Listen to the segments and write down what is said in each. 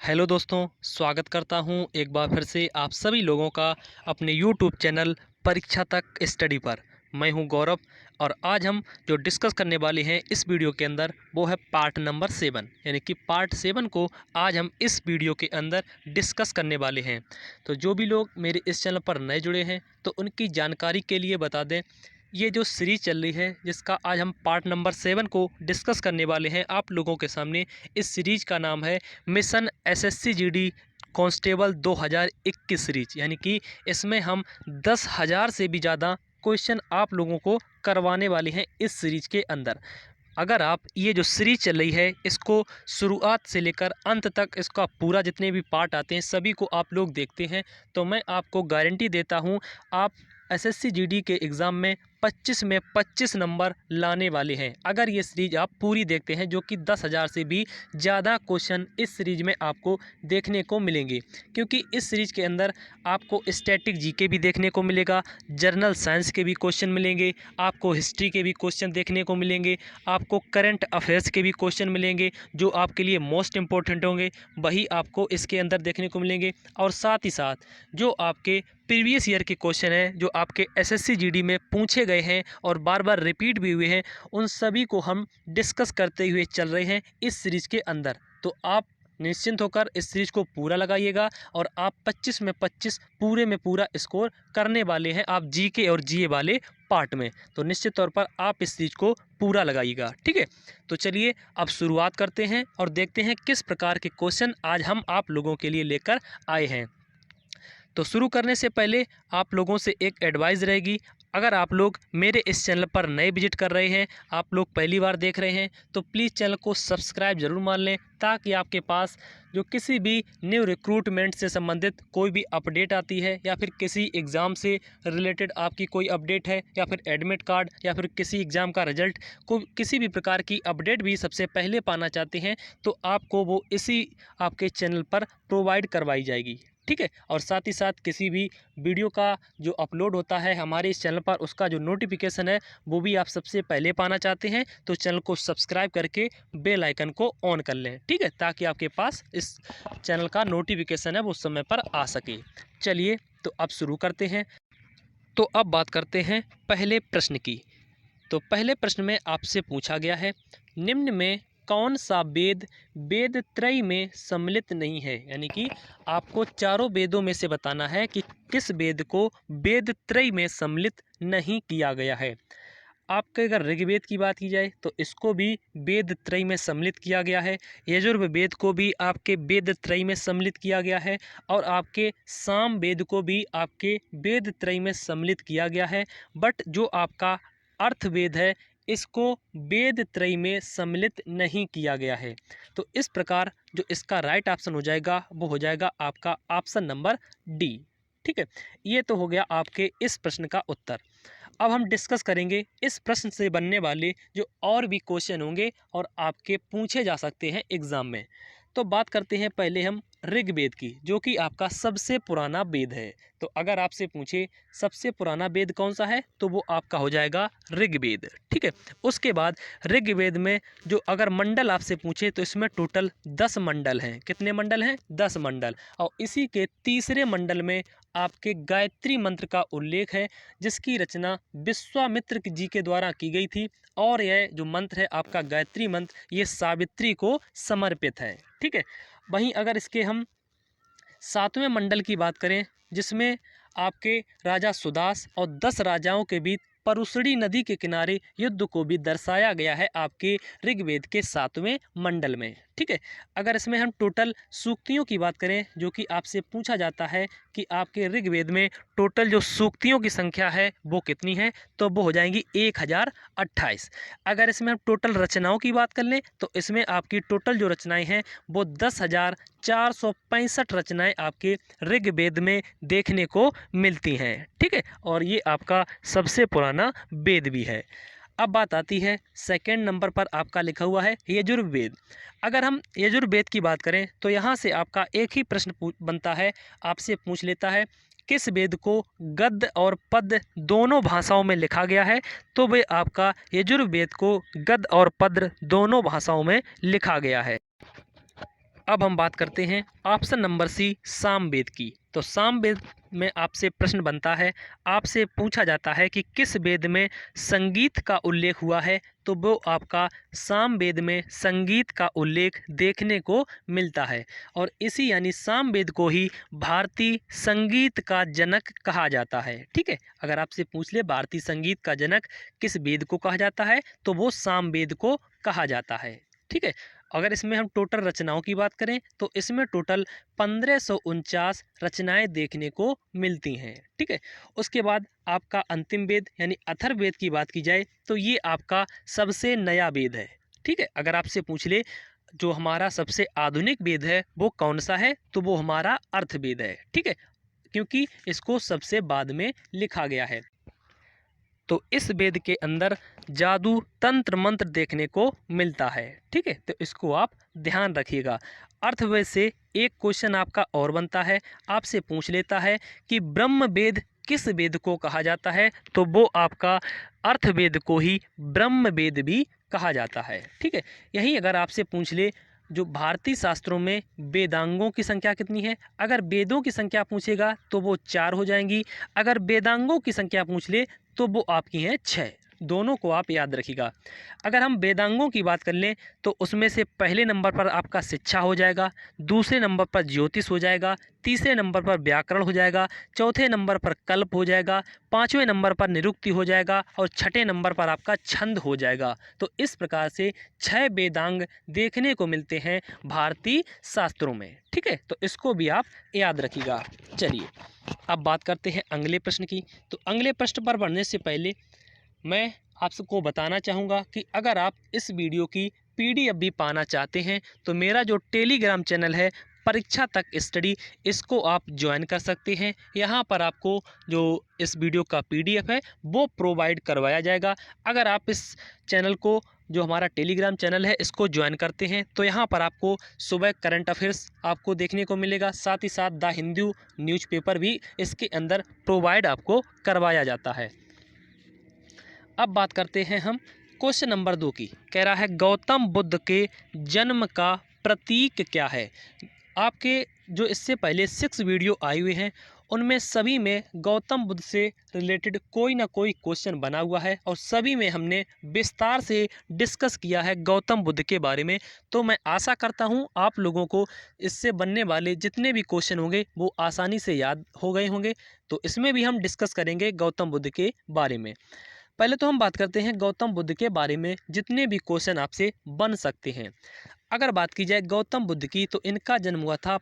Hello दोस्तों, स्वागत करता हूं एक बार फिर से आप सभी लोगों का अपने यूट्यूब चैनल परीक्षा तक स्टडी पर। मैं हूं गौरव और आज हम जो डिस्कस करने वाले हैं इस वीडियो के अंदर वो है पार्ट नंबर 7, यानी कि पार्ट 7 को आज हम इस वीडियो के अंदर डिस्कस करने वाले हैं। तो जो भी लोग मेरे इस चैनल पर नए जुड़े हैं तो उनकी जानकारी के लिए बता दें, ये जो सीरीज चल रही है जिसका आज हम पार्ट नंबर 7 को डिस्कस करने वाले हैं आप लोगों के सामने, इस सीरीज़ का नाम है mission SSC GD constable 2021 series. यानी कि इसमें हम 10,000 से भी ज़्यादा क्वेश्चन आप लोगों को करवाने वाले हैं इस सीरीज के अंदर। अगर आप ये जो सीरीज चल रही है इसको शुरुआत से लेकर अंत तक इसका पूरा जितने भी पार्ट आते हैं सभी को आप लोग देखते हैं तो मैं आपको गारंटी देता हूँ आप एसएससी जीडी के एग्ज़ाम में 25 में 25 नंबर लाने वाले हैं अगर ये सीरीज आप पूरी देखते हैं, जो कि 10,000 से भी ज़्यादा क्वेश्चन इस सीरीज में आपको देखने को मिलेंगे। क्योंकि इस सीरीज के अंदर आपको स्टैटिक जीके भी देखने को मिलेगा, जनरल साइंस के भी क्वेश्चन मिलेंगे, आपको हिस्ट्री के भी क्वेश्चन देखने को मिलेंगे, आपको करंट अफेयर्स के भी क्वेश्चन मिलेंगे जो आपके लिए मोस्ट इम्पोर्टेंट होंगे, वही आपको इसके अंदर देखने को मिलेंगे। और साथ ही साथ जो आपके प्रीवियस ईयर के क्वेश्चन हैं जो आपके एसएससी जीडी में पूछे गए हैं और बार बार रिपीट भी हुए हैं, उन सभी को हम डिस्कस करते हुए चल रहे हैं इस सीरीज़ के अंदर। तो आप निश्चिंत होकर इस सीरीज़ को पूरा लगाइएगा और आप 25 में 25 पूरे में पूरा स्कोर करने वाले हैं आप जीके और जीए वाले पार्ट में। तो निश्चित तौर पर आप इस सीरीज़ को पूरा लगाइएगा, ठीक है। तो चलिए अब शुरुआत करते हैं और देखते हैं किस प्रकार के क्वेश्चन आज हम आप लोगों के लिए लेकर आए हैं। तो शुरू करने से पहले आप लोगों से एक एडवाइस रहेगी, अगर आप लोग मेरे इस चैनल पर नए विजिट कर रहे हैं, आप लोग पहली बार देख रहे हैं, तो प्लीज़ चैनल को सब्सक्राइब ज़रूर मान लें ताकि आपके पास जो किसी भी न्यू रिक्रूटमेंट से संबंधित कोई भी अपडेट आती है या फिर किसी एग्ज़ाम से रिलेटेड आपकी कोई अपडेट है या फिर एडमिट कार्ड या फिर किसी एग्ज़ाम का रिजल्ट को किसी भी प्रकार की अपडेट भी सबसे पहले पाना चाहते हैं तो आपको वो इसी आपके चैनल पर प्रोवाइड करवाई जाएगी, ठीक है। और साथ ही साथ किसी भी वीडियो का जो अपलोड होता है हमारे इस चैनल पर उसका जो नोटिफिकेशन है वो भी आप सबसे पहले पाना चाहते हैं तो चैनल को सब्सक्राइब करके बेल आइकन को ऑन कर लें, ठीक है, ताकि आपके पास इस चैनल का नोटिफिकेशन है वो समय पर आ सके। चलिए तो अब शुरू करते हैं। तो अब बात करते हैं पहले प्रश्न की। तो पहले प्रश्न में आपसे पूछा गया है, निम्न में कौन सा वेद वेद त्रय में सम्मिलित नहीं है। यानी कि आपको चारों वेदों में से बताना है कि किस वेद को वेद त्रय में सम्मिलित नहीं किया गया है। आपके अगर ऋग्वेद की बात की जाए तो इसको भी वेद त्रय में सम्मिलित किया गया है, यजुर्वेद को भी आपके वेद त्रय में सम्मिलित किया गया है और आपके साम वेद को भी आपके वेद त्रय में सम्मिलित किया गया है। बट जो आपका अर्थवेद है इसको वेद त्रय में सम्मिलित नहीं किया गया है। तो इस प्रकार जो इसका राइट ऑप्शन हो जाएगा वो हो जाएगा आपका ऑप्शन नंबर डी, ठीक है। ये तो हो गया आपके इस प्रश्न का उत्तर। अब हम डिस्कस करेंगे इस प्रश्न से बनने वाले जो और भी क्वेश्चन होंगे और आपके पूछे जा सकते हैं एग्ज़ाम में। तो बात करते हैं पहले हम ऋग्वेद की, जो कि आपका सबसे पुराना वेद है। तो अगर आपसे पूछे सबसे पुराना वेद कौन सा है तो वो आपका हो जाएगा ऋग्वेद, ठीक है। उसके बाद ऋग्वेद में जो अगर मंडल आपसे पूछे तो इसमें टोटल 10 मंडल हैं। कितने मंडल हैं? 10 मंडल। और इसी के तीसरे मंडल में आपके गायत्री मंत्र का उल्लेख है जिसकी रचना विश्वामित्र जी के द्वारा की गई थी और यह जो मंत्र है आपका गायत्री मंत्र ये सावित्री को समर्पित है, ठीक है। वहीं अगर इसके हम 7वें मंडल की बात करें जिसमें आपके राजा सुदास और 10 राजाओं के बीच परुसड़ी नदी के किनारे युद्ध को भी दर्शाया गया है आपके ऋग्वेद के 7वें मंडल में, ठीक है। अगर इसमें हम टोटल सूक्तियों की बात करें जो कि आपसे पूछा जाता है कि आपके ऋग्वेद में टोटल जो सूक्तियों की संख्या है वो कितनी है तो वो हो जाएंगी 1028। अगर इसमें हम टोटल रचनाओं की बात कर लें तो इसमें आपकी टोटल जो रचनाएं हैं वो 10,465 रचनाएं आपके ऋग्वेद में देखने को मिलती हैं, ठीक है। और ये आपका सबसे पुराना वेद भी है। अब बात आती है सेकंड नंबर पर आपका लिखा हुआ है यजुर्वेद। अगर हम यजुर्वेद की बात करें तो यहाँ से आपका एक ही प्रश्न बनता है, आपसे पूछ लेता है किस वेद को गद्य और पद्य दोनों भाषाओं में लिखा गया है तो वे आपका यजुर्वेद को गद्य और पद्य दोनों भाषाओं में लिखा गया है। अब हम बात करते हैं ऑप्शन नंबर सी सामवेद की। तो सामवेद में आपसे प्रश्न बनता है, आपसे पूछा जाता है कि किस वेद में संगीत का उल्लेख हुआ है, तो वो आपका सामवेद में संगीत का उल्लेख देखने को मिलता है। और इसी यानी सामवेद को ही भारतीय संगीत का जनक कहा जाता है। ठीक है, अगर आपसे पूछ ले भारतीय संगीत का जनक किस वेद को कहा जाता है, तो वो सामवेद को कहा जाता है। ठीक है, अगर इसमें हम टोटल रचनाओं की बात करें तो इसमें टोटल 1549 रचनाएं देखने को मिलती हैं। ठीक है, उसके बाद आपका अंतिम वेद यानी अथर्ववेद की बात की जाए तो ये आपका सबसे नया वेद है। ठीक है, अगर आपसे पूछ ले जो हमारा सबसे आधुनिक वेद है वो कौन सा है, तो वो हमारा अर्थवेद है। ठीक है, क्योंकि इसको सबसे बाद में लिखा गया है। तो इस वेद के अंदर जादू तंत्र मंत्र देखने को मिलता है। ठीक है, तो इसको आप ध्यान रखिएगा। अर्थवेद से एक क्वेश्चन आपका और बनता है, आपसे पूछ लेता है कि ब्रह्म वेद किस वेद को कहा जाता है, तो वो आपका अर्थवेद को ही ब्रह्म वेद भी कहा जाता है। ठीक है, यही अगर आपसे पूछ ले जो भारतीय शास्त्रों में वेदांगों की संख्या कितनी है, अगर वेदों की संख्या पूछेगा तो वो 4 हो जाएंगी, अगर वेदांगों की संख्या पूछ ले तो वो आपकी हैं 6। दोनों को आप याद रखिएगा। अगर हम वेदांगों की बात कर लें तो उसमें से पहले नंबर पर आपका शिक्षा हो जाएगा, दूसरे नंबर पर ज्योतिष हो जाएगा, तीसरे नंबर पर व्याकरण हो जाएगा, चौथे नंबर पर कल्प हो जाएगा, पाँचवें नंबर पर निरुक्ति हो जाएगा और छठे नंबर पर आपका छंद हो जाएगा। तो इस प्रकार से 6 वेदांग देखने को मिलते हैं भारतीय शास्त्रों में। ठीक है, तो इसको भी आप याद रखिएगा। चलिए अब बात करते हैं अगले प्रश्न की। तो अगले प्रश्न पर बढ़ने से पहले मैं आपको बताना चाहूँगा कि अगर आप इस वीडियो की PDF भी पाना चाहते हैं तो मेरा जो टेलीग्राम चैनल है परीक्षा तक स्टडी, इसको आप ज्वाइन कर सकते हैं। यहाँ पर आपको जो इस वीडियो का PDF है वो प्रोवाइड करवाया जाएगा। अगर आप इस चैनल को जो हमारा टेलीग्राम चैनल है इसको ज्वाइन करते हैं तो यहाँ पर आपको सुबह करंट अफेयर्स आपको देखने को मिलेगा, साथ ही साथ द हिंदू न्यूज़पेपर भी इसके अंदर प्रोवाइड आपको करवाया जाता है। अब बात करते हैं हम क्वेश्चन नंबर 2 की। कह रहा है गौतम बुद्ध के जन्म का प्रतीक क्या है। आपके जो इससे पहले 6 वीडियो आए हुए हैं उनमें सभी में गौतम बुद्ध से रिलेटेड कोई ना कोई क्वेश्चन बना हुआ है और सभी में हमने विस्तार से डिस्कस किया है गौतम बुद्ध के बारे में। तो मैं आशा करता हूं आप लोगों को इससे बनने वाले जितने भी क्वेश्चन होंगे वो आसानी से याद हो गए होंगे। तो इसमें भी हम डिस्कस करेंगे गौतम बुद्ध के बारे में। पहले तो हम बात करते हैं गौतम बुद्ध के बारे में जितने भी क्वेश्चन आपसे बन सकते हैं। अगर बात की जाए गौतम बुद्ध की तो इनका जन्म हुआ था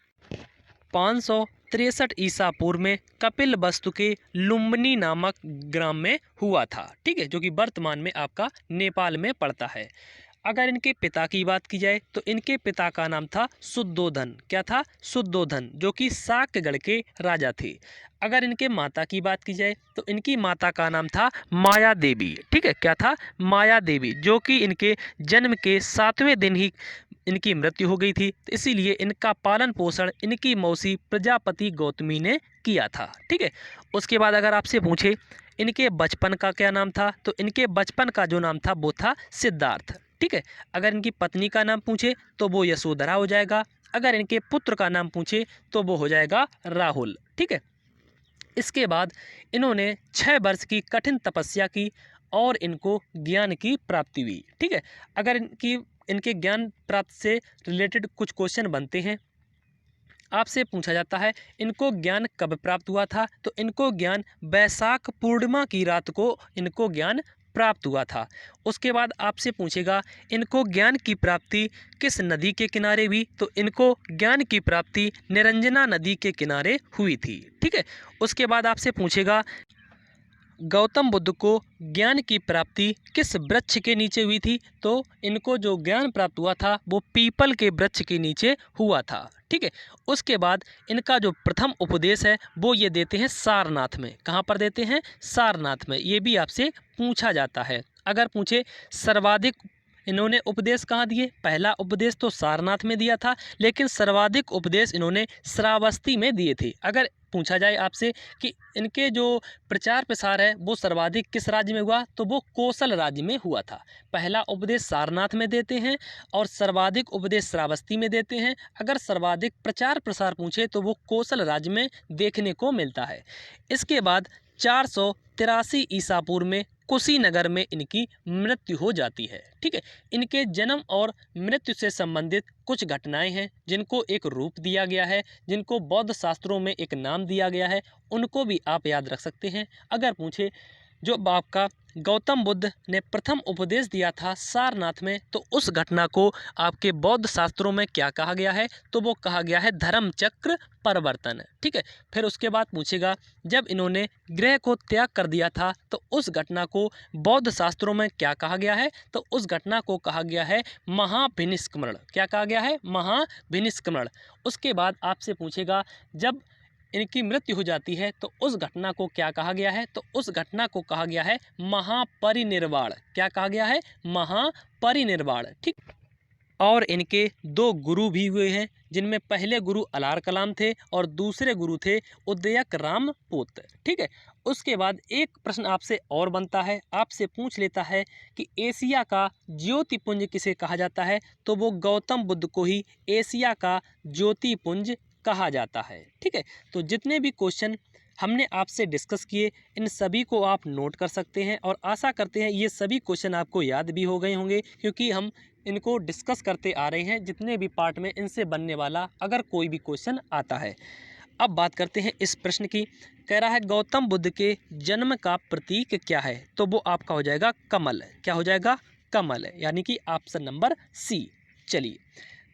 563 ईसा पूर्व में कपिल वस्तु के लुम्बिनी नामक ग्राम में हुआ था। ठीक है, जो कि वर्तमान में आपका नेपाल में पड़ता है। अगर इनके पिता की बात की जाए तो इनके पिता का नाम था शुद्धोधन। क्या था? शुद्धोधन, जो कि शाक्यगढ़ के राजा थे। अगर इनके माता की बात की जाए तो इनकी माता का नाम था माया देवी। ठीक है, क्या था? माया देवी, जो कि इनके जन्म के 7वें दिन ही इनकी मृत्यु हो गई थी। तो इसीलिए इनका पालन पोषण इनकी मौसी प्रजापति गौतमी ने किया था। ठीक है, उसके बाद अगर आपसे पूछे इनके बचपन का क्या नाम था, तो इनके बचपन का जो नाम था वो था सिद्धार्थ। ठीक है, अगर इनकी पत्नी का नाम पूछे तो वो यशोधरा हो जाएगा। अगर इनके पुत्र का नाम पूछे तो वो हो जाएगा राहुल। ठीक है, इसके बाद इन्होंने 6 वर्ष की कठिन तपस्या की और इनको ज्ञान की प्राप्ति हुई। ठीक है, अगर इनके ज्ञान प्राप्त से रिलेटेड कुछ क्वेश्चन बनते हैं, आपसे पूछा जाता है इनको ज्ञान कब प्राप्त हुआ था, तो इनको ज्ञान वैशाख पूर्णिमा की रात को इनको ज्ञान प्राप्त हुआ था। उसके बाद आपसे पूछेगा इनको ज्ञान की प्राप्ति किस नदी के किनारे हुई, तो इनको ज्ञान की प्राप्ति निरंजना नदी के किनारे हुई थी। ठीक है, उसके बाद आपसे पूछेगा गौतम बुद्ध को ज्ञान की प्राप्ति किस वृक्ष के नीचे हुई थी, तो इनको जो ज्ञान प्राप्त हुआ था वो पीपल के वृक्ष के नीचे हुआ था। ठीक है, उसके बाद इनका जो प्रथम उपदेश है वो ये देते हैं सारनाथ में। कहाँ पर देते हैं? सारनाथ में। ये भी आपसे पूछा जाता है। अगर पूछे सर्वाधिक इन्होंने उपदेश कहाँ दिए? पहला उपदेश तो सारनाथ में दिया था, लेकिन सर्वाधिक उपदेश इन्होंने श्रावस्ती में दिए थे। अगर पूछा जाए आपसे कि इनके जो प्रचार प्रसार है वो सर्वाधिक किस राज्य में हुआ, तो वो कोसल राज्य में हुआ था। पहला उपदेश सारनाथ में देते हैं और सर्वाधिक उपदेश श्रावस्ती में देते हैं। अगर सर्वाधिक प्रचार प्रसार पूछे तो वो कोसल राज्य में देखने को मिलता है। इसके बाद 483 ईसा पूर्व में कुशीनगर में इनकी मृत्यु हो जाती है। ठीक है, इनके जन्म और मृत्यु से संबंधित कुछ घटनाएं हैं जिनको एक रूप दिया गया है, जिनको बौद्ध शास्त्रों में एक नाम दिया गया है, उनको भी आप याद रख सकते हैं। अगर पूछे जो आपका गौतम बुद्ध ने प्रथम उपदेश दिया था सारनाथ में, तो उस घटना को आपके बौद्ध शास्त्रों में क्या कहा गया है, तो वो कहा गया है धर्म चक्र परिवर्तन। ठीक है, फिर उसके बाद पूछेगा जब इन्होंने गृह को त्याग कर दिया था तो उस घटना को बौद्ध शास्त्रों में क्या कहा गया है, तो उस घटना को कहा गया है महाभिनिष्क्रमण। क्या कहा गया है? महाभिनिष्क्रमण। उसके बाद आपसे पूछेगा जब इनकी मृत्यु हो जाती है तो उस घटना को क्या कहा गया है, तो उस घटना को कहा गया है महापरिनिर्वाण। क्या कहा गया है? महापरिनिर्वाण। ठीक, और इनके दो गुरु भी हुए हैं, जिनमें पहले गुरु अलार कलाम थे और दूसरे गुरु थे उदयक राम पोत। ठीक है, उसके बाद एक प्रश्न आपसे और बनता है, आपसे पूछ लेता है कि एशिया का ज्योतिपुंज किसे कहा जाता है, तो वो गौतम बुद्ध को ही एशिया का ज्योतिपुंज कहा जाता है। ठीक है, तो जितने भी क्वेश्चन हमने आपसे डिस्कस किए इन सभी को आप नोट कर सकते हैं और आशा करते हैं ये सभी क्वेश्चन आपको याद भी हो गए होंगे, क्योंकि हम इनको डिस्कस करते आ रहे हैं जितने भी पार्ट में इनसे बनने वाला अगर कोई भी क्वेश्चन आता है। अब बात करते हैं इस प्रश्न की। कह रहा है गौतम बुद्ध के जन्म का प्रतीक क्या है, तो वो आपका हो जाएगा कमल। क्या हो जाएगा? कमल, यानी कि ऑप्शन नंबर सी। चलिए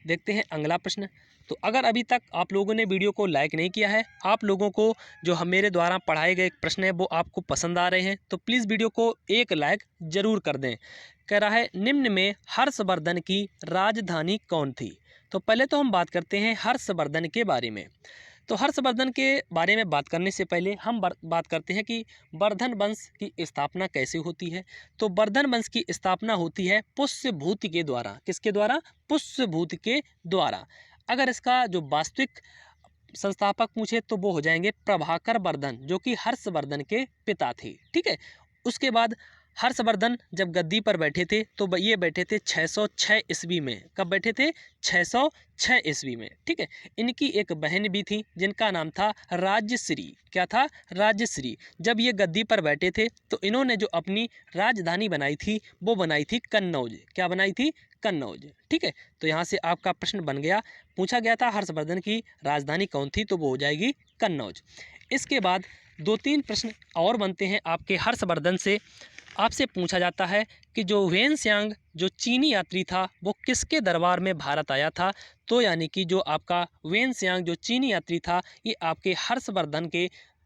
देखते हैं अगला प्रश्न। तो अगर अभी तक आप लोगों ने वीडियो को लाइक नहीं किया है, आप लोगों को जो हम मेरे द्वारा पढ़ाए गए प्रश्न है वो आपको पसंद आ रहे हैं, तो प्लीज़ वीडियो को एक लाइक ज़रूर कर दें। कह रहा है निम्न में हर्षवर्धन की राजधानी कौन थी। तो पहले तो हम बात करते हैं हर्षवर्धन के बारे में। तो हर्षवर्धन के बारे में बात करने से पहले हम बात करते हैं कि वर्धन वंश की स्थापना कैसे होती है। तो वर्धन वंश की स्थापना होती है पुष्यभूति के द्वारा। किसके द्वारा? पुष्यभूति के द्वारा। अगर इसका जो वास्तविक संस्थापक पूछे तो वो हो जाएंगे प्रभाकर वर्धन, जो कि हर्षवर्धन के पिता थे। ठीक है, उसके बाद हर्षवर्धन जब गद्दी पर बैठे थे तो ये बैठे थे 606 ईस्वी में। कब बैठे थे? 606 ईस्वी में। ठीक है, इनकी एक बहन भी थी जिनका नाम था राजश्री। क्या था? राजश्री। जब ये गद्दी पर बैठे थे तो इन्होंने जो अपनी राजधानी बनाई थी वो बनाई थी कन्नौज। क्या बनाई थी? कन्नौज। ठीक है, तो यहाँ से आपका प्रश्न बन गया, पूछा गया था हर्षवर्धन की राजधानी कौन थी, तो वो हो जाएगी कन्नौज। इसके बाद दो तीन प्रश्न और बनते हैं आपके हर्षवर्धन से। आपसे पूछा जाता है कि जो वेनस्यांग जो चीनी यात्री था वो किसके दरबार में भारत आया था, तो यानी कि जो आपका वेनस्यांग जो चीनी यात्री था ये आपके हर्षवर्धन के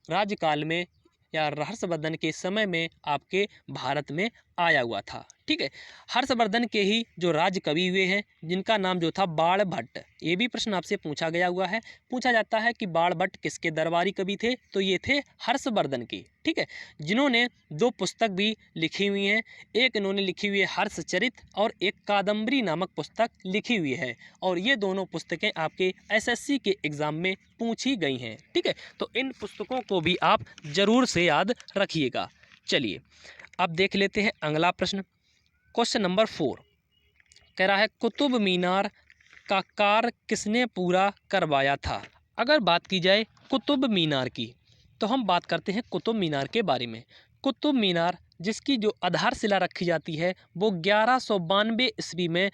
राज्यकाल में या हर्षवर्धन के समय में आपके भारत में आया हुआ था। ठीक है, हर्षवर्धन के ही जो राज कवि हुए हैं जिनका नाम जो था बाणभट्ट, ये भी प्रश्न आपसे पूछा गया हुआ है। पूछा जाता है कि बाणभट्ट किसके दरबारी कवि थे, तो ये थे हर्षवर्धन के। ठीक है, जिन्होंने दो पुस्तक भी लिखी हुई हैं, एक इन्होंने लिखी हुई है हर्षचरित और एक कादम्बरी नामक पुस्तक लिखी हुई है, और ये दोनों पुस्तकें आपके एसएससी के एग्ज़ाम में पूछी गई हैं। ठीक है, तो इन पुस्तकों को भी आप ज़रूर से याद रखिएगा। चलिए अब देख लेते हैं अगला प्रश्न। क्वेश्चन नंबर 4 कह रहा है कुतुब मीनार का कार्य किसने पूरा करवाया था। अगर बात की जाए कुतुब मीनार की तो हम बात करते हैं कुतुब मीनार के बारे में। कुतुब मीनार जिसकी जो आधारशिला रखी जाती है वो 1192 ईस्वी में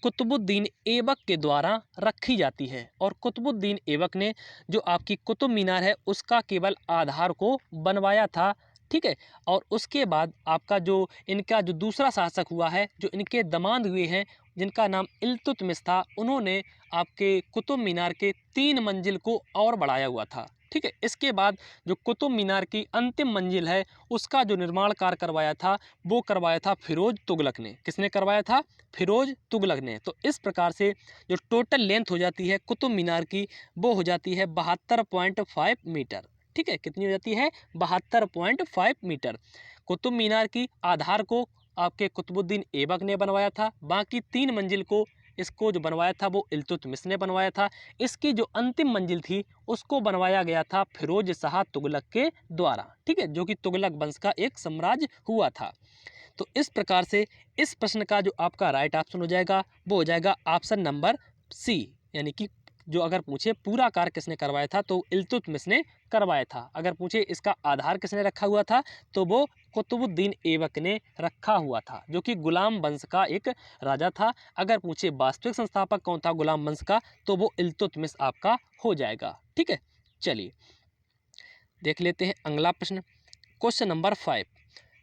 कुतुबुद्दीन ऐबक के द्वारा रखी जाती है, और कुतुबुद्दीन ऐबक ने जो आपकी कुतुब मीनार है उसका केवल आधार को बनवाया था। ठीक है, और उसके बाद आपका जो इनका जो दूसरा शासक हुआ है, जो इनके दामाद हुए हैं जिनका नाम इल्तुतमिश था, उन्होंने आपके कुतुब मीनार के 3 मंजिल को और बढ़ाया हुआ था। ठीक है, इसके बाद जो कुतुब मीनार की अंतिम मंजिल है उसका जो निर्माण कार्य करवाया था वो करवाया था फिरोज तुगलक ने। किसने करवाया था? फिरोज तुगलक ने। तो इस प्रकार से जो टोटल लेंथ हो जाती है कुतुब मीनार की वो हो जाती है 72.5 मीटर। ठीक है, कितनी हो जाती है? 72.5 मीटर। कुतुब मीनार की आधार को आपके कुतुबुद्दीन ऐबक ने बनवाया था। बाकी 3 मंजिल को इसको जो बनवाया था वो इल्तुतमिश ने बनवाया था। इसकी जो अंतिम मंजिल थी उसको बनवाया गया था फिरोज शाह तुगलक के द्वारा, ठीक है, जो कि तुगलक वंश का एक साम्राज्य हुआ था। तो इस प्रकार से इस प्रश्न का जो आपका राइट ऑप्शन हो जाएगा वो हो जाएगा ऑप्शन नंबर सी, यानी कि जो अगर पूछे पूरा कार्य किसने करवाया था तो इल्तुतमिश ने करवाया था। अगर पूछे इसका आधार किसने रखा हुआ था तो वो कुतुबुद्दीन ऐबक ने रखा हुआ था, जो कि गुलाम वंश का एक राजा था। अगर पूछे वास्तविक संस्थापक कौन था गुलाम वंश का तो वो इल्तुतमिश आपका हो जाएगा, ठीक है। चलिए देख लेते हैं अगला प्रश्न। क्वेश्चन नंबर 5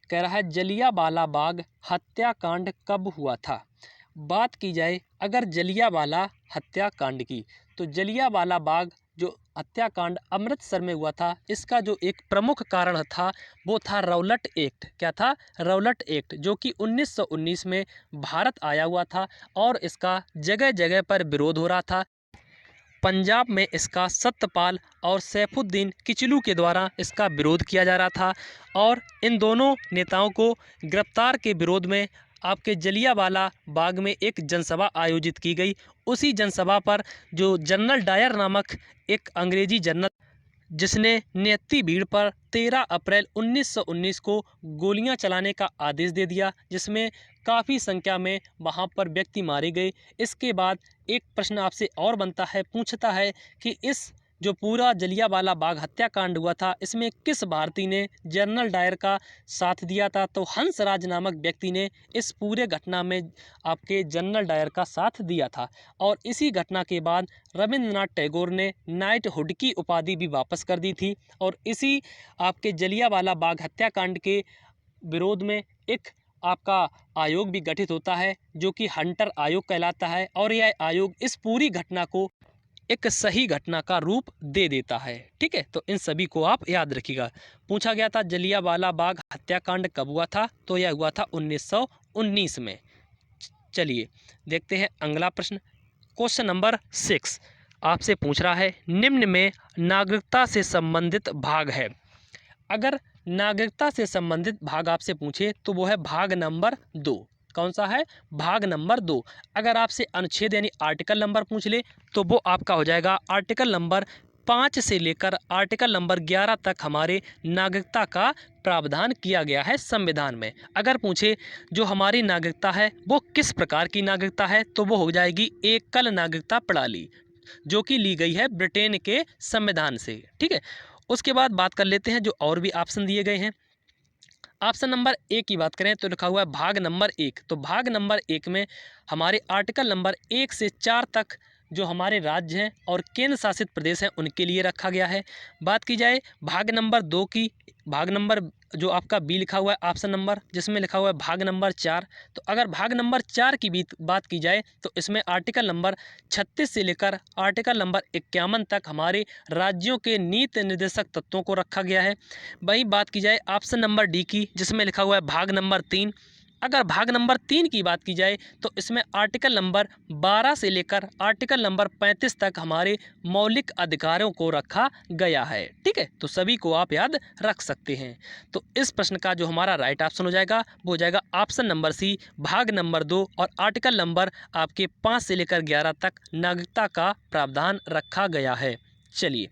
कह रहा है जलियांवाला बाग हत्याकांड कब हुआ था। बात की जाए अगर जलियांवाला हत्याकांड की तो जलियांवाला बाग जो हत्याकांड अमृतसर में हुआ था, इसका जो एक प्रमुख कारण था वो था रौलट एक्ट। क्या था? रौलट एक्ट, जो कि 1919 में भारत आया हुआ था और इसका जगह जगह पर विरोध हो रहा था। पंजाब में इसका सत्यपाल और सैफुद्दीन किचलू के द्वारा इसका विरोध किया जा रहा था और इन दोनों नेताओं को गिरफ्तार के विरोध में आपके जलियांवाला बाग में एक जनसभा आयोजित की गई। उसी जनसभा पर जो जनरल डायर नामक एक अंग्रेजी जनरल, जिसने नियति भीड़ पर 13 अप्रैल 1919 को गोलियां चलाने का आदेश दे दिया, जिसमें काफ़ी संख्या में वहां पर व्यक्ति मारे गए। इसके बाद एक प्रश्न आपसे और बनता है, पूछता है कि इस जो पूरा जलियांवाला बाग हत्याकांड हुआ था इसमें किस भारतीय ने जनरल डायर का साथ दिया था। तो हंसराज नामक व्यक्ति ने इस पूरे घटना में आपके जनरल डायर का साथ दिया था और इसी घटना के बाद रविंद्रनाथ टैगोर ने नाइटहुड की उपाधि भी वापस कर दी थी और इसी आपके जलियांवाला बाग हत्याकांड के विरोध में एक आपका आयोग भी गठित होता है जो कि हंटर आयोग कहलाता है और यह आयोग इस पूरी घटना को एक सही घटना का रूप दे देता है, ठीक है। तो इन सभी को आप याद रखिएगा। पूछा गया था जलियांवाला बाग हत्याकांड कब हुआ था, तो यह हुआ था 1919 में। चलिए देखते हैं अगला प्रश्न। क्वेश्चन नंबर 6 आपसे पूछ रहा है निम्न में नागरिकता से संबंधित भाग है। अगर नागरिकता से संबंधित भाग आपसे पूछे तो वो है भाग नंबर 2। कौन सा है? भाग नंबर 2। अगर आपसे अनुच्छेद यानी आर्टिकल नंबर पूछ ले तो वो आपका हो जाएगा आर्टिकल नंबर 5 से लेकर आर्टिकल नंबर 11 तक हमारे नागरिकता का प्रावधान किया गया है संविधान में। अगर पूछे जो हमारी नागरिकता है वो किस प्रकार की नागरिकता है तो वो हो जाएगी एकल नागरिकता प्रणाली, जो कि ली गई है ब्रिटेन के संविधान से, ठीक है। उसके बाद बात कर लेते हैं जो और भी ऑप्शन दिए गए हैं। ऑप्शन नंबर 1 की बात करें तो लिखा हुआ है भाग नंबर 1। तो भाग नंबर 1 में हमारे आर्टिकल नंबर 1 से 4 तक जो हमारे राज्य हैं और केंद्र शासित प्रदेश हैं उनके लिए रखा गया है। बात की जाए भाग नंबर 2 की, भाग नंबर जो आपका बी लिखा हुआ है ऑप्शन नंबर, जिसमें लिखा हुआ है भाग नंबर 4। तो अगर भाग नंबर 4 की भी बात की जाए तो इसमें आर्टिकल नंबर 36 से लेकर आर्टिकल नंबर 51 तक हमारे राज्यों के नीति निर्देशक तत्वों को रखा गया है। वहीं बात की जाए ऑप्शन नंबर डी की, जिसमें लिखा हुआ है भाग नंबर 3। अगर भाग नंबर 3 की बात की जाए तो इसमें आर्टिकल नंबर 12 से लेकर आर्टिकल नंबर 35 तक हमारे मौलिक अधिकारों को रखा गया है, ठीक है। तो सभी को आप याद रख सकते हैं। तो इस प्रश्न का जो हमारा राइट ऑप्शन हो जाएगा वो हो जाएगा ऑप्शन नंबर सी, भाग नंबर 2 और आर्टिकल नंबर आपके 5 से लेकर 11 तक नागरिकता का प्रावधान रखा गया है। चलिए,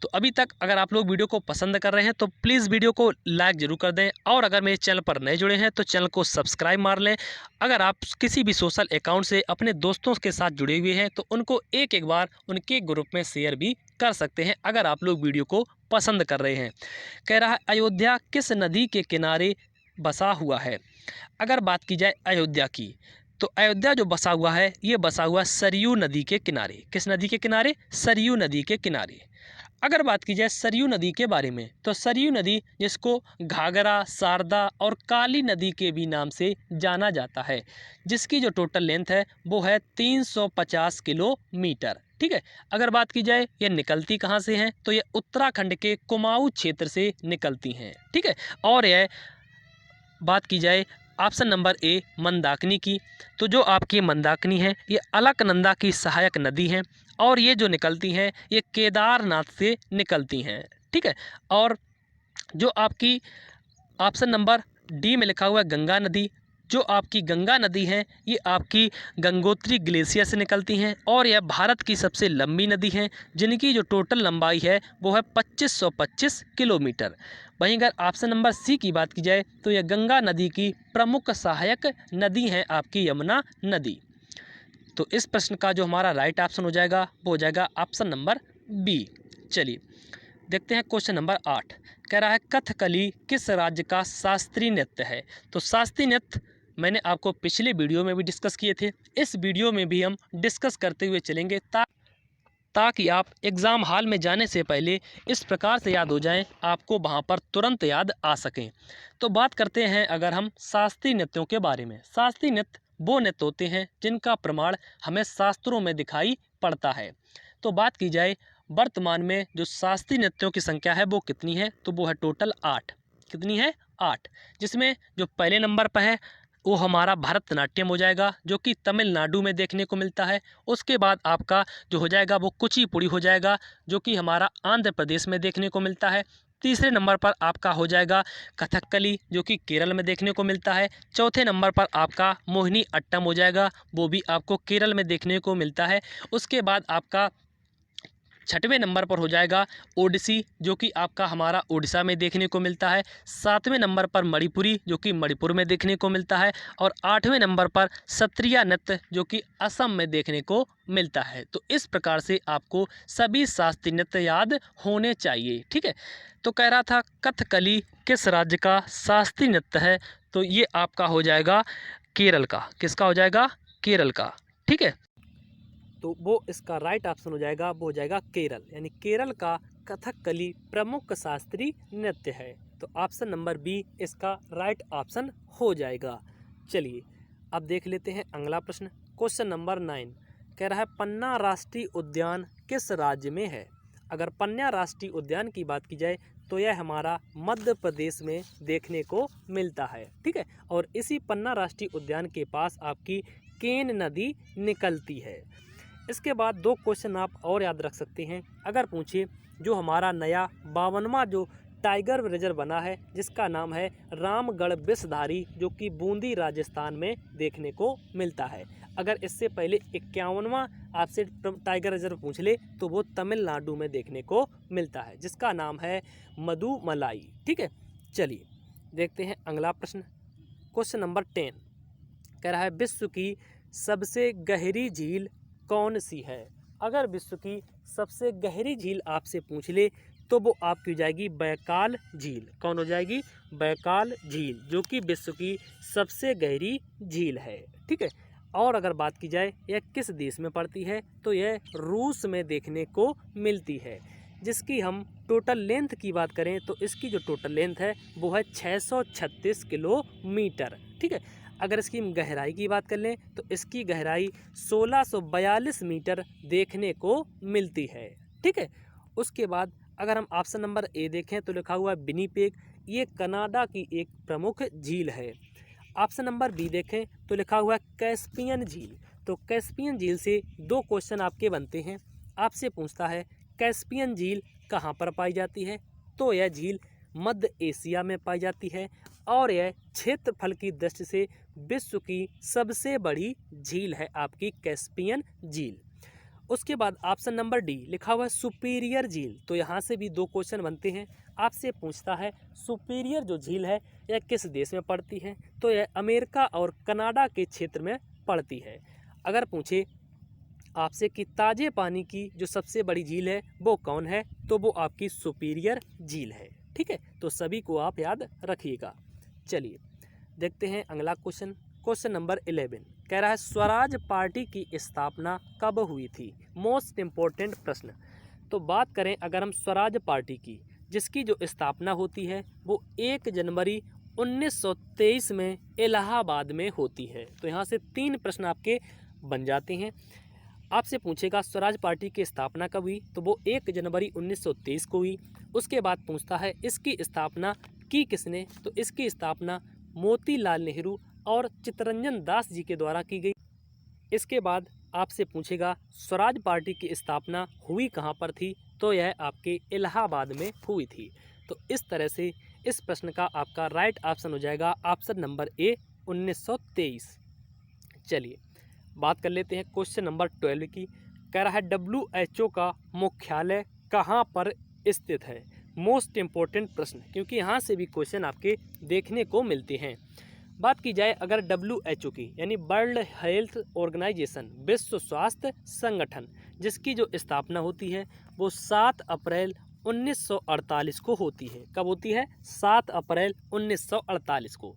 तो अभी तक अगर आप लोग वीडियो को पसंद कर रहे हैं तो प्लीज़ वीडियो को लाइक ज़रूर कर दें और अगर मेरे चैनल पर नए जुड़े हैं तो चैनल को सब्सक्राइब मार लें। अगर आप किसी भी सोशल अकाउंट से अपने दोस्तों के साथ जुड़े हुए हैं तो उनको एक बार उनके ग्रुप में शेयर भी कर सकते हैं अगर आप लोग वीडियो को पसंद कर रहे हैं। कह रहा है अयोध्या किस नदी के किनारे बसा हुआ है। अगर बात की जाए अयोध्या की तो अयोध्या जो बसा हुआ है ये बसा हुआ सरयू नदी के किनारे। किस नदी के किनारे? सरयू नदी के किनारे। अगर बात की जाए सरयू नदी के बारे में तो सरयू नदी जिसको घाघरा, शारदा और काली नदी के भी नाम से जाना जाता है, जिसकी जो टोटल लेंथ है वो है 350 किलोमीटर, ठीक है। अगर बात की जाए ये निकलती कहाँ से हैं तो ये उत्तराखंड के कुमाऊं क्षेत्र से निकलती हैं, ठीक है। और यह बात की जाए ऑप्शन नंबर ए मंदाकिनी की तो जो आपकी मंदाकिनी है ये अलकनंदा की सहायक नदी है और ये जो निकलती हैं ये केदारनाथ से निकलती हैं, ठीक है। और जो आपकी ऑप्शन नंबर डी में लिखा हुआ है गंगा नदी। जो आपकी गंगा नदी है ये आपकी गंगोत्री ग्लेशियर से निकलती हैं और यह भारत की सबसे लंबी नदी है, जिनकी जो टोटल लंबाई है वो है 2525 किलोमीटर। वहीं अगर ऑप्शन नंबर सी की बात की जाए तो यह गंगा नदी की प्रमुख सहायक नदी है आपकी यमुना नदी। तो इस प्रश्न का जो हमारा राइट ऑप्शन हो जाएगा वो हो जाएगा ऑप्शन नंबर बी। चलिए देखते हैं क्वेश्चन नंबर 8। कह रहा है कथकली किस राज्य का शास्त्रीय नृत्य है। तो शास्त्रीय नृत्य मैंने आपको पिछले वीडियो में भी डिस्कस किए थे, इस वीडियो में भी हम डिस्कस करते हुए चलेंगे ताकि आप एग्ज़ाम हॉल में जाने से पहले इस प्रकार से याद हो जाएं, आपको वहां पर तुरंत याद आ सकें। तो बात करते हैं अगर हम शास्त्रीय नृत्यों के बारे में। शास्त्रीय नृत्य वो नृत्य होते हैं जिनका प्रमाण हमें शास्त्रों में दिखाई पड़ता है। तो बात की जाए वर्तमान में जो शास्त्रीय नृत्यों की संख्या है वो कितनी है, तो वो है टोटल 8। कितनी है? 8। जिसमें जो पहले नंबर पर है वो हमारा भरतनाट्यम हो जाएगा, जो कि तमिलनाडु में देखने को मिलता है। उसके बाद आपका जो हो जाएगा वो कुचिपुड़ी हो जाएगा, जो कि हमारा आंध्र प्रदेश में देखने को मिलता है। तीसरे नंबर पर आपका हो जाएगा कथकली, जो कि केरल में देखने को मिलता है। चौथे नंबर पर आपका मोहिनी अट्टम हो जाएगा, वो भी आपको केरल में देखने को मिलता है। उसके बाद आपका छठवें नंबर पर हो जाएगा ओडिसी, जो कि आपका हमारा उड़ीसा में देखने को मिलता है। सातवें नंबर पर मणिपुरी, जो कि मणिपुर में देखने को मिलता है। और आठवें नंबर पर सत्रिया नृत्य, जो कि असम में देखने को मिलता है। तो इस प्रकार से आपको सभी शास्त्रीय नृत्य याद होने चाहिए। ठीक है, तो कह रहा था कथकली किस राज्य का शास्त्रीय नृत्य है, तो ये आपका हो जाएगा केरल का। किसका हो जाएगा? केरल का। ठीक है, तो वो इसका राइट ऑप्शन हो जाएगा, वो हो जाएगा केरल। यानी केरल का कथकली प्रमुख शास्त्रीय नृत्य है। तो ऑप्शन नंबर बी इसका राइट ऑप्शन हो जाएगा। चलिए अब देख लेते हैं अगला प्रश्न। क्वेश्चन नंबर 9 कह रहा है पन्ना राष्ट्रीय उद्यान किस राज्य में है। अगर पन्ना राष्ट्रीय उद्यान की बात की जाए तो यह हमारा मध्य प्रदेश में देखने को मिलता है। ठीक है, और इसी पन्ना राष्ट्रीय उद्यान के पास आपकी केन नदी निकलती है। इसके बाद 2 क्वेश्चन आप और याद रख सकते हैं। अगर पूछे जो हमारा नया 52वां जो टाइगर रिजर्व बना है, जिसका नाम है रामगढ़ विषधारी, जो कि बूंदी राजस्थान में देखने को मिलता है। अगर इससे पहले 51वां आपसे टाइगर रिजर्व पूछ ले तो वो तमिलनाडु में देखने को मिलता है, जिसका नाम है मदुमलाई। ठीक है, चलिए देखते हैं अगला प्रश्न। क्वेश्चन नंबर 10 कह रहा है विश्व की सबसे गहरी झील कौन सी है। अगर विश्व की सबसे गहरी झील आपसे पूछ ले तो वो आपकी हो जाएगी बैकाल झील। कौन हो जाएगी? बैकाल झील, जो कि विश्व की सबसे गहरी झील है। ठीक है, और अगर बात की जाए यह किस देश में पड़ती है, तो यह रूस में देखने को मिलती है। जिसकी हम टोटल लेंथ की बात करें तो इसकी जो टोटल लेंथ है वो है 636 किलोमीटर। ठीक है, अगर इसकी गहराई की बात कर लें तो इसकी गहराई 1642 मीटर देखने को मिलती है। ठीक है, उसके बाद अगर हम ऑप्शन नंबर ए देखें तो लिखा हुआ है विनिपेग, ये कनाडा की एक प्रमुख झील है। ऑप्शन नंबर बी देखें तो लिखा हुआ है कैस्पियन झील। तो कैस्पियन झील से 2 क्वेश्चन आपके बनते हैं। आपसे पूछता है कैस्पियन झील कहाँ पर पाई जाती है, तो यह झील मध्य एशिया में पाई जाती है और यह क्षेत्रफल की दृष्टि से विश्व की सबसे बड़ी झील है आपकी कैस्पियन झील। उसके बाद ऑप्शन नंबर डी लिखा हुआ है सुपीरियर झील। तो यहाँ से भी 2 क्वेश्चन बनते हैं। आपसे पूछता है सुपीरियर जो झील है यह किस देश में पड़ती है, तो यह अमेरिका और कनाडा के क्षेत्र में पड़ती है। अगर पूछे आपसे कि ताजे पानी की जो सबसे बड़ी झील है वो कौन है, तो वो आपकी सुपीरियर झील है। ठीक है, तो सभी को आप याद रखिएगा। चलिए देखते हैं अगला क्वेश्चन। क्वेश्चन नंबर 11 कह रहा है स्वराज पार्टी की स्थापना कब हुई थी। मोस्ट इम्पोर्टेंट प्रश्न। तो बात करें अगर हम स्वराज पार्टी की, जिसकी जो स्थापना होती है वो 1 जनवरी 1923 में इलाहाबाद में होती है। तो यहाँ से 3 प्रश्न आपके बन जाते हैं। आपसे पूछेगा स्वराज पार्टी की स्थापना कब हुई, तो वो 1 जनवरी 1923 को हुई। उसके बाद पूछता है इसकी स्थापना की किसने, तो इसकी स्थापना मोतीलाल नेहरू और चित्तरंजन दास जी के द्वारा की गई। इसके बाद आपसे पूछेगा स्वराज पार्टी की स्थापना हुई कहाँ पर थी, तो यह आपके इलाहाबाद में हुई थी। तो इस तरह से इस प्रश्न का आपका राइट ऑप्शन हो जाएगा ऑप्शन नंबर ए 1923। चलिए बात कर लेते हैं क्वेश्चन नंबर 12 की। कह रहा है WHO का मुख्यालय कहाँ पर स्थित है। मोस्ट इम्पोर्टेंट प्रश्न, क्योंकि यहाँ से भी क्वेश्चन आपके देखने को मिलते हैं। बात की जाए अगर WHO की, यानी वर्ल्ड हेल्थ ऑर्गेनाइजेशन, विश्व स्वास्थ्य संगठन, जिसकी जो स्थापना होती है वो 7 अप्रैल 1948 को होती है। कब होती है? 7 अप्रैल 1948 को।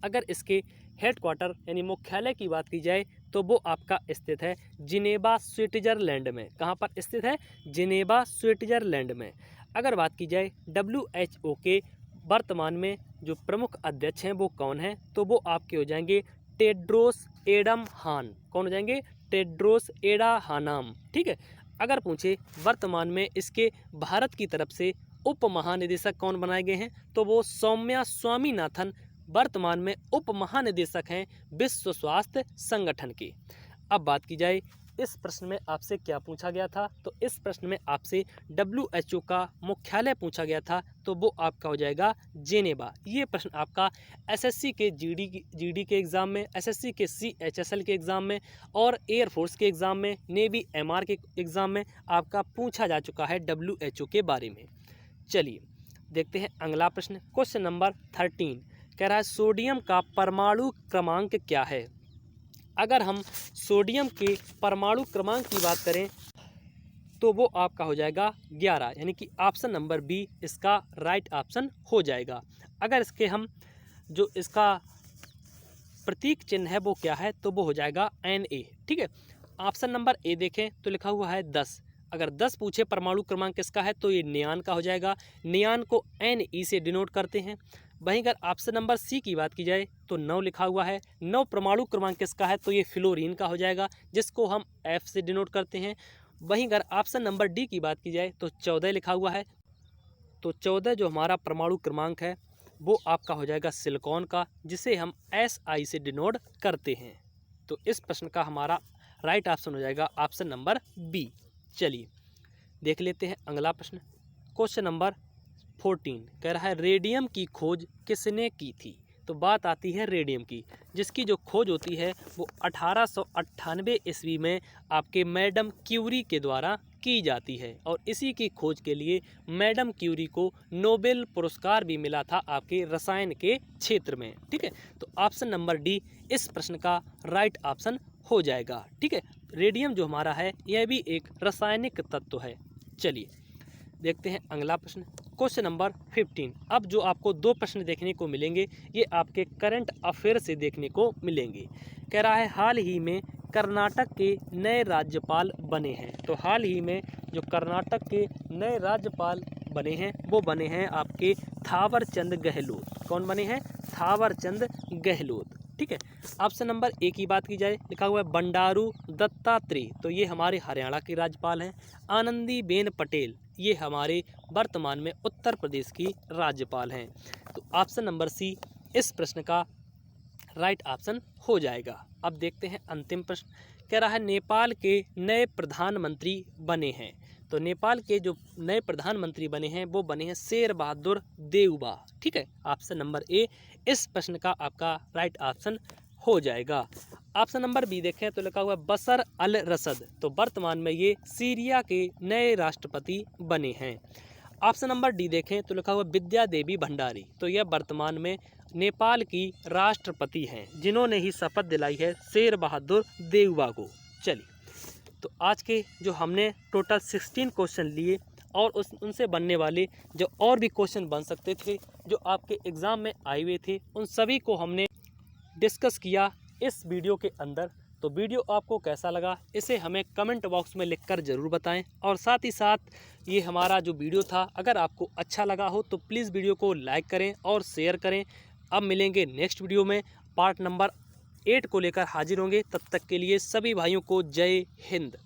अगर इसके हेडक्वार्टर यानी मुख्यालय की बात की जाए तो वो आपका स्थित है जिनेवा स्विट्जरलैंड में। कहाँ पर स्थित है? जिनेवा स्विट्जरलैंड में। अगर बात की जाए WHO के वर्तमान में जो प्रमुख अध्यक्ष हैं वो कौन हैं, तो वो आपके हो जाएंगे टेड्रोस एडहानम। कौन हो जाएंगे? टेड्रोस एडहानम। ठीक है। अगर पूछे वर्तमान में इसके भारत की तरफ से उप महानिदेशक कौन बनाए गए हैं, तो वो सौम्या स्वामीनाथन वर्तमान में उप महानिदेशक हैं विश्व स्वास्थ्य संगठन के। अब बात की जाए इस प्रश्न में आपसे क्या पूछा गया था, तो इस प्रश्न में आपसे WHO का मुख्यालय पूछा गया था, तो वो आपका हो जाएगा जेनेवा। ये प्रश्न आपका SSC के GD के एग्ज़ाम में, SSC के CHSL के एग्ज़ाम में और एयरफोर्स के एग्ज़ाम में, नेवी MR के एग्ज़ाम में आपका पूछा जा चुका है WHO के बारे में। चलिए देखते हैं अगला प्रश्न, क्वेश्चन नंबर 13। कह रहा है सोडियम का परमाणु क्रमांक क्या है। अगर हम सोडियम के परमाणु क्रमांक की बात करें तो वो आपका हो जाएगा 11, यानी कि ऑप्शन नंबर बी इसका राइट ऑप्शन हो जाएगा। अगर इसके हम जो इसका प्रतीक चिन्ह है वो क्या है, तो वो हो जाएगा Na। ठीक है। ऑप्शन नंबर ए देखें तो लिखा हुआ है 10। अगर 10 पूछे परमाणु क्रमांक किसका है तो ये नियान का हो जाएगा। नियान को Ne से डिनोट करते हैं। वहीं अगर ऑप्शन नंबर सी की बात की जाए तो 9 लिखा हुआ है। 9 परमाणु क्रमांक किसका है, तो ये फ्लोरीन का हो जाएगा, जिसको हम F से डिनोट करते हैं। वहीं अगर ऑप्शन नंबर डी की बात की जाए तो 14 लिखा हुआ है। तो 14 जो हमारा परमाणु क्रमांक है वो आपका हो जाएगा सिलिकॉन का, जिसे हम Si से डिनोट करते हैं। तो इस प्रश्न का हमारा राइट ऑप्शन हो जाएगा ऑप्शन नंबर बी। चलिए देख लेते हैं अगला प्रश्न, क्वेश्चन नंबर 14। कह रहा है रेडियम की खोज किसने की थी। तो बात आती है रेडियम की, जिसकी जो खोज होती है वो 1898 ईस्वी में आपके मैडम क्यूरी के द्वारा की जाती है, और इसी की खोज के लिए मैडम क्यूरी को नोबेल पुरस्कार भी मिला था आपके रसायन के क्षेत्र में। ठीक है। तो ऑप्शन नंबर डी इस प्रश्न का राइट ऑप्शन हो जाएगा। ठीक है। रेडियम जो हमारा है यह भी एक रासायनिक तत्व है। चलिए देखते हैं अगला प्रश्न, क्वेश्चन नंबर 15। अब जो आपको 2 प्रश्न देखने को मिलेंगे ये आपके करंट अफेयर से देखने को मिलेंगे। कह रहा है हाल ही में कर्नाटक के नए राज्यपाल बने हैं। तो हाल ही में जो कर्नाटक के नए राज्यपाल बने हैं वो बने हैं आपके थावर चंद गहलोत। कौन बने हैं? थावर चंद गहलोत। ठीक है। ऑप्शन नंबर ए की बात की जाए लिखा हुआ है बंडारू दत्तात्रेय, तो ये हमारे हरियाणा के राज्यपाल हैं। आनंदीबेन पटेल ये हमारे वर्तमान में उत्तर प्रदेश की राज्यपाल हैं। तो ऑप्शन नंबर सी इस प्रश्न का राइट ऑप्शन हो जाएगा। अब देखते हैं अंतिम प्रश्न। कह रहा है नेपाल के नए प्रधानमंत्री बने हैं। तो नेपाल के जो नए प्रधानमंत्री बने हैं वो बने हैं शेर बहादुर देउबा। ठीक है। ऑप्शन नंबर ए इस प्रश्न का आपका राइट ऑप्शन हो जाएगा। ऑप्शन नंबर बी देखें तो लिखा हुआ है बशर अल रसद, तो वर्तमान में ये सीरिया के नए राष्ट्रपति बने हैं। ऑप्शन नंबर डी देखें तो लिखा हुआ विद्या देवी भंडारी, तो यह वर्तमान में नेपाल की राष्ट्रपति हैं, जिन्होंने ही शपथ दिलाई है शेर बहादुर देउबा को। चलिए तो आज के जो हमने टोटल 16 क्वेश्चन लिए और उनसे बनने वाले जो और भी क्वेश्चन बन सकते थे जो आपके एग्ज़ाम में आए हुए थे, उन सभी को हमने डिस्कस किया इस वीडियो के अंदर। तो वीडियो आपको कैसा लगा इसे हमें कमेंट बॉक्स में लिखकर ज़रूर बताएं, और साथ ही साथ ये हमारा जो वीडियो था अगर आपको अच्छा लगा हो तो प्लीज़ वीडियो को लाइक करें और शेयर करें। अब मिलेंगे नेक्स्ट वीडियो में, पार्ट नंबर 8 को लेकर हाजिर होंगे। तब तक के लिए सभी भाइयों को जय हिंद।